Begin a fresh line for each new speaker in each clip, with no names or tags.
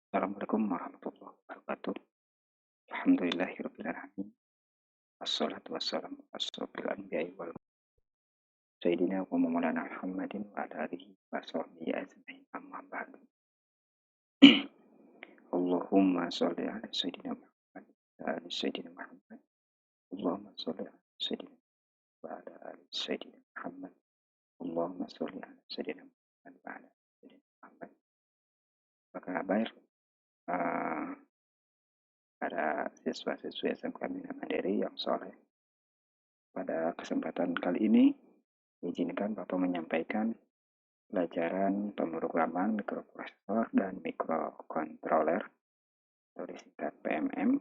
Assalamualaikum warahmatullahi wabarakatuh. Alhamdulillahirrahmanirrahim. Assalatu wassalamu asrofil anbiya'i wal sayyidina wa maulana Muhammadin wa ala alihi wa sahbihi ajma'in amma ba'du. Allahumma sholli ala sayyidina Muhammad wa ala sayyidina Muhammad. Allahumma sholli ala sayyidina wa ala ali sayyidina Muhammad. Allahumma sholli ala sayyidina Muhammad wa ala sayyidina Muhammad. Apa kabar? Uh, para siswa-siswi SMK Bina Mandiri yang soleh. Pada kesempatan kali ini, izinkan Bapak menyampaikan pelajaran pemrograman mikroprosesor dan mikrokontroler atau disingkat PMM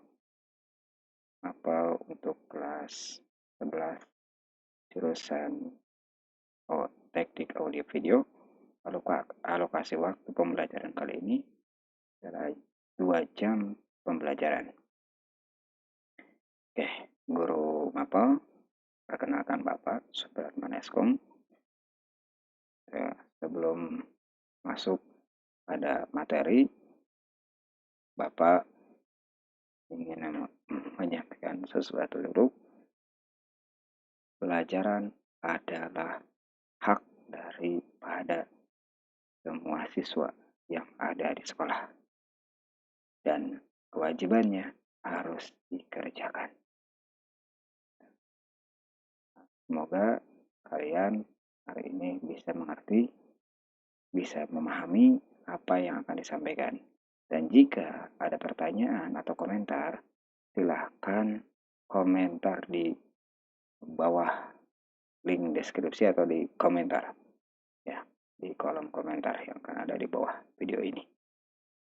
untuk kelas 11 jurusan teknik audio video. Alokasi waktu pembelajaran kali ini adalah 2 jam pembelajaran. Oke, Guru Mapel, perkenalkan Bapak Supratman Eskom. Sebelum masuk pada materi, Bapak ingin menyampaikan sesuatu dulu. Pelajaran adalah hak daripada semua siswa yang ada di sekolah. Dan kewajibannya harus dikerjakan. Semoga kalian hari ini bisa mengerti, bisa memahami apa yang akan disampaikan. Dan jika ada pertanyaan atau komentar, silahkan komentar di bawah link deskripsi atau di komentar. Ya, di kolom komentar yang akan ada di bawah video ini.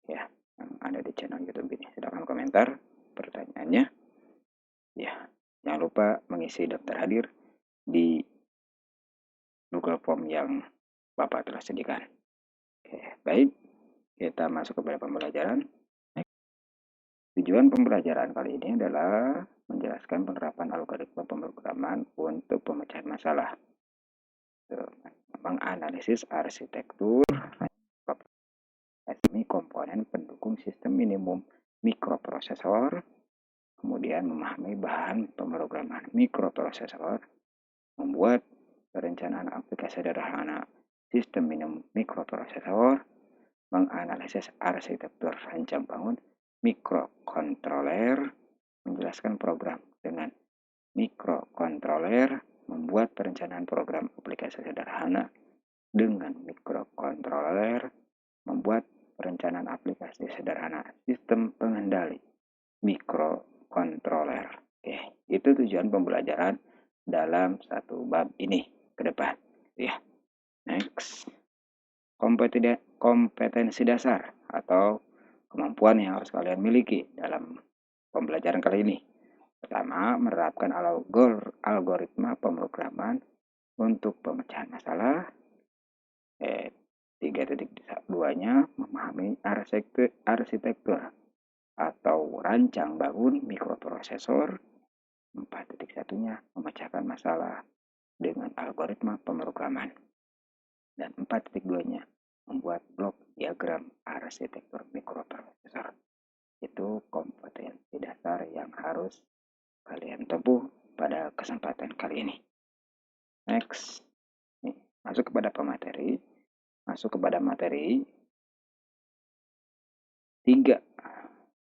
Ya, yang ada di channel YouTube ini. Silahkan komentar pertanyaannya. Ya, jangan lupa mengisi daftar hadir di Google Form yang Bapak telah sediakan. Oke, baik. Kita masuk kepada pembelajaran. Tujuan pembelajaran kali ini adalah menjelaskan penerapan algoritma pemrograman untuk pemecahan masalah. Menganalisis arsitektur komponen pendukung sistem minimum mikroprosesor, kemudian memahami bahan pemrograman mikroprosesor, membuat perencanaan aplikasi sederhana sistem minimum mikroprosesor, menganalisis arsitektur rancang bangun mikrokontroler, menjelaskan program dengan mikrokontroler, membuat perencanaan program aplikasi sederhana dengan mikrokontroler, membuat perencanaan aplikasi sederhana sistem pengendali mikrokontroler. Oke, itu tujuan pembelajaran dalam satu bab ini ke depan. Ya, next. Kompetensi dasar atau kemampuan yang harus kalian miliki dalam pembelajaran kali ini. Pertama, menerapkan algoritma pemrograman untuk pemecahan masalah. 3.2-nya memahami arsitektur atau rancang bangun mikroprosesor. 4.1-nya memecahkan masalah dengan algoritma pemrograman. Dan 4.2-nya membuat blok diagram arsitektur mikroprosesor. Itu kompetensi dasar yang harus kalian tempuh pada kesempatan kali ini. Next. Nih, masuk kepada pemateri. Masuk kepada materi 3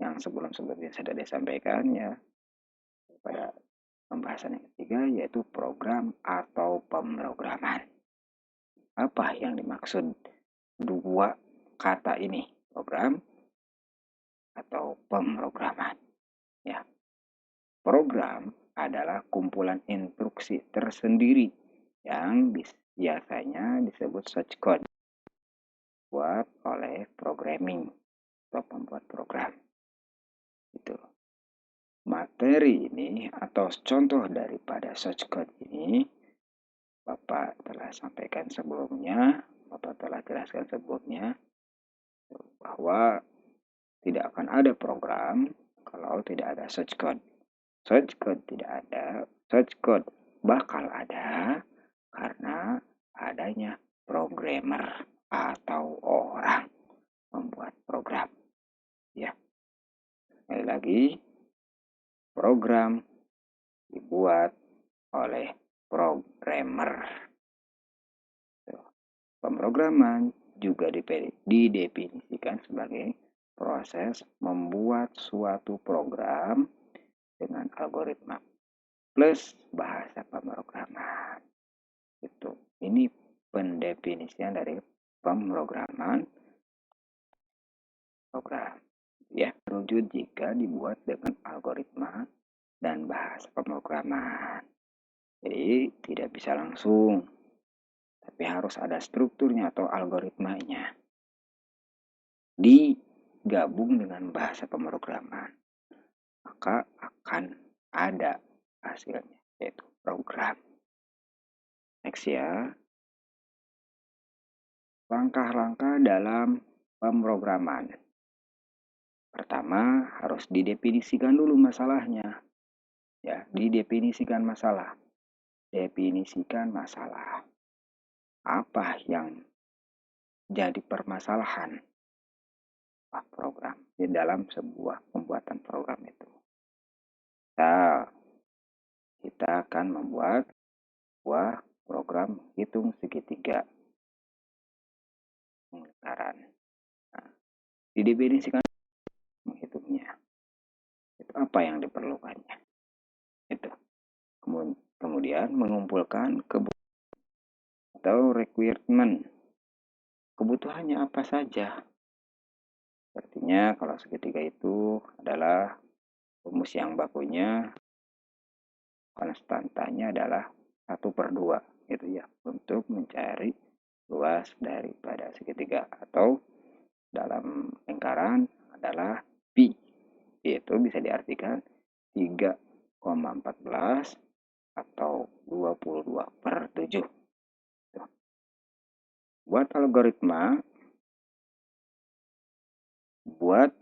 yang sebelum-sebelumnya sudah disampaikan ya. Pada pembahasan yang ketiga yaitu program atau pemrograman. Apa yang dimaksud dua kata ini, program atau pemrograman? Ya, program adalah kumpulan instruksi tersendiri yang biasanya disebut source code buat oleh programming atau pembuat program. Itu. Materi ini atau contoh daripada source code ini Bapak telah sampaikan sebelumnya, Bapak telah jelaskan sebelumnya bahwa tidak akan ada program kalau tidak ada source code. Source code tidak ada, source code bakal ada karena adanya programmer atau orang membuat program. lagi, program dibuat oleh programmer. Pemrograman juga didefinisikan sebagai proses membuat suatu program dengan algoritma plus bahasa pemrograman. Ini pendefinisian dari pemrograman program. Ya, terujuk jika dibuat dengan algoritma dan bahasa pemrograman. Jadi tidak bisa langsung, tapi harus ada strukturnya atau algoritmanya. Digabung dengan bahasa pemrograman, maka akan ada hasilnya, yaitu program. Next ya. Langkah-langkah dalam pemrograman. Pertama, harus didefinisikan dulu masalahnya. Ya, didefinisikan masalah. Definisikan masalah. Apa yang jadi permasalahan program di dalam sebuah pembuatan program itu. Kita akan membuat sebuah program hitung segitiga lingkaran. Nah, didefinisikan menghitungnya. Itu apa yang diperlukannya. Itu. Kemudian mengumpulkan kebutuhan atau requirement. Kebutuhannya apa saja? Artinya kalau segitiga itu adalah rumus yang bakunya konstantanya adalah 1/2 gitu ya, untuk mencari luas daripada segitiga, atau dalam lingkaran adalah pi, itu bisa diartikan 3,14 atau 22/7. Buat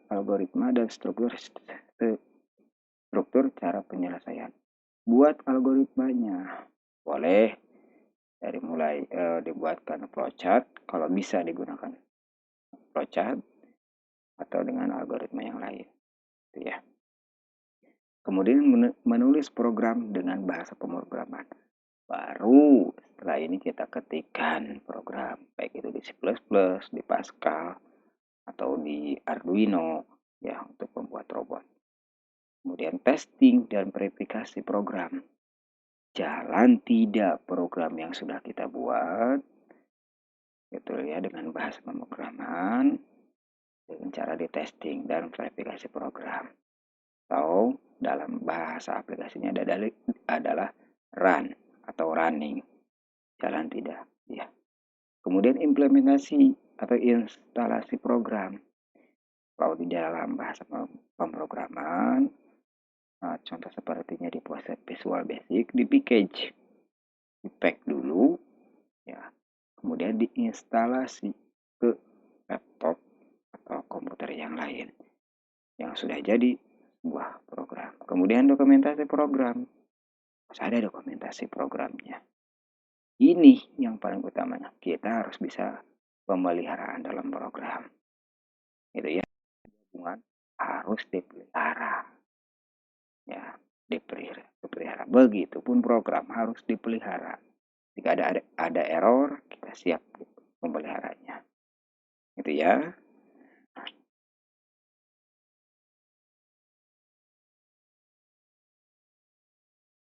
algoritma dan struktur cara penyelesaian. Buat algoritmanya boleh dari mulai dibuatkan flowchart, kalau bisa digunakan flowchart atau dengan algoritma yang lain, itu ya. Kemudian menulis program dengan bahasa pemrograman. Baru setelah ini kita ketikkan program, baik itu di C++, di Pascal, atau di Arduino ya, untuk membuat robot. Kemudian testing dan verifikasi program. Jalan tidak program yang sudah kita buat, gitu ya, dengan bahasa pemrograman, dengan cara di testing dan verifikasi program. Atau dalam bahasa aplikasinya adalah run atau running. Jalan tidak, ya. Kemudian implementasi atau instalasi program. Kalau di dalam bahasa pemrograman, contoh sepertinya di Visual Basic, di package, di pack dulu, ya. Kemudian diinstalasi ke laptop atau komputer yang lain yang sudah jadi sebuah program. Kemudian dokumentasi program, harus ada dokumentasi programnya. Ini yang paling utamanya, kita harus bisa pemeliharaan dalam program. Itu ya, hubungan harus dipelihara. Ya, dipelihara. Begitupun program harus dipelihara. Jika ada error, kita siap memeliharanya. Itu ya.